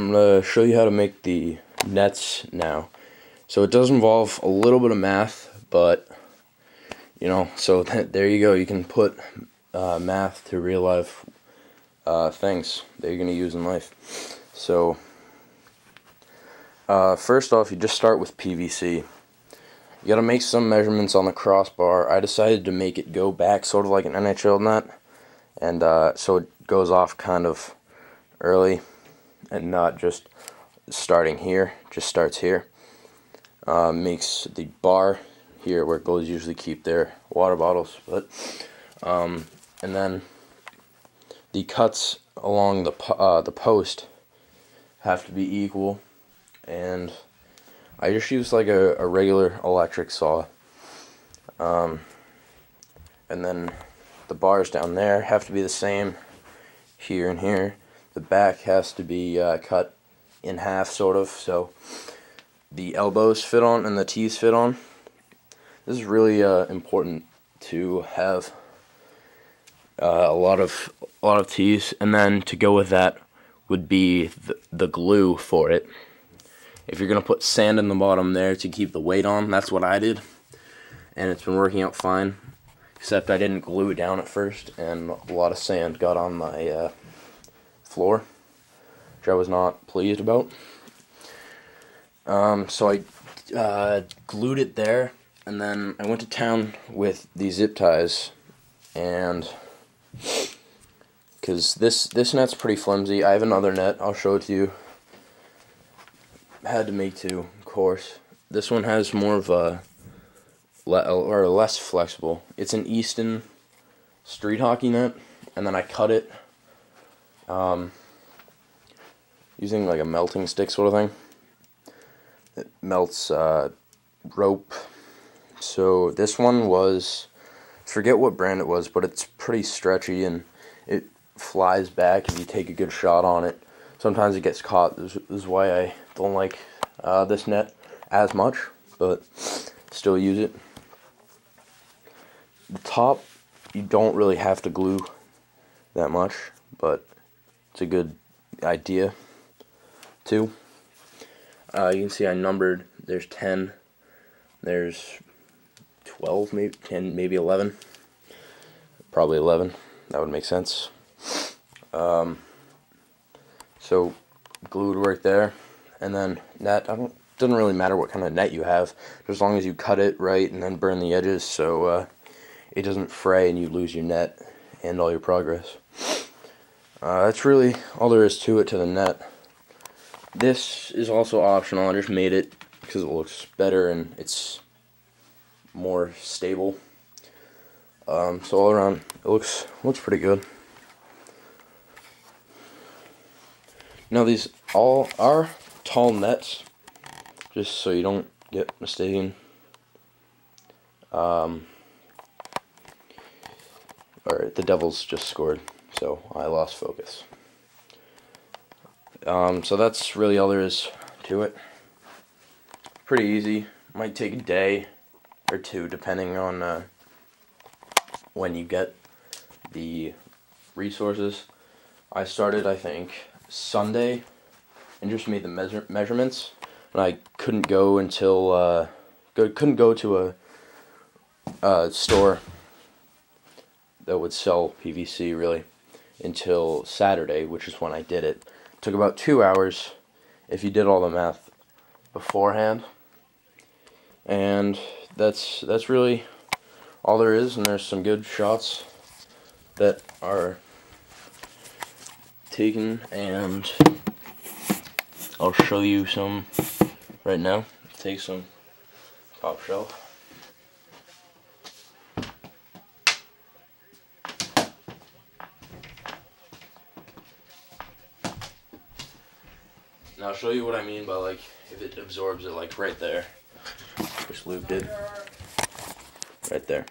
I'm going to show you how to make the nets now. So it does involve a little bit of math, but, you know, so there you go. You can put math to real life things that you're going to use in life. So, first off, you just start with PVC. You got to make some measurements on the crossbar. I decided to make it go back sort of like an NHL net, and so it goes off kind of early and not just starting here, just starts here. Makes the bar here where goalies usually keep their water bottles, but and then the cuts along the post have to be equal, and I just use like a regular electric saw, and then the bars down there have to be the same here and here. The back has to be cut in half, sort of, so the elbows fit on and the tees fit on. This is really important to have a lot of tees, and then to go with that would be the glue for it. If you're gonna put sand in the bottom there to keep the weight on, that's what I did, and it's been working out fine. Except I didn't glue it down at first, and a lot of sand got on my floor, which I was not pleased about. So I glued it there, and then I went to town with the zip ties, and because this net's pretty flimsy. I have another net, I'll show it to you. Had to make two, of course. This one has more of a or less flexible. It's an Easton street hockey net, and then I cut it using like a melting stick sort of thing. It melts rope. So this one was, forget what brand it was, but it's pretty stretchy and it flies back if you take a good shot on it. Sometimes it gets caught. This is why I don't like this net as much, but still use it. The top, you don't really have to glue that much, but it's a good idea too. You can see I numbered. There's 10, there's 12, maybe 10, maybe 11. Probably 11. That would make sense. So glue would work there, and then net. Doesn't really matter what kind of net you have, as long as you cut it right and then burn the edges so it doesn't fray and you lose your net and all your progress. That's really all there is to it, to the net. This is also optional. I just made it because it looks better and it's more stable. So all around, it looks pretty good. Now these all are tall nets, just so you don't get mistaken. Alright, the Devils just scored, so I lost focus. So that's really all there is to it. Pretty easy. Might take a day or two depending on when you get the resources. I started, I think, Sunday and just made the measurements, and I couldn't go until couldn't go to a store that would sell PVC really until Saturday, which is when I did it. It took about 2 hours if you did all the math beforehand, and that's really all there is. And there's some good shots that are taken, and I'll show you some right now. Take some top shelf. Now I'll show you what I mean by, like, if it absorbs it, like right there. Just looped it right there.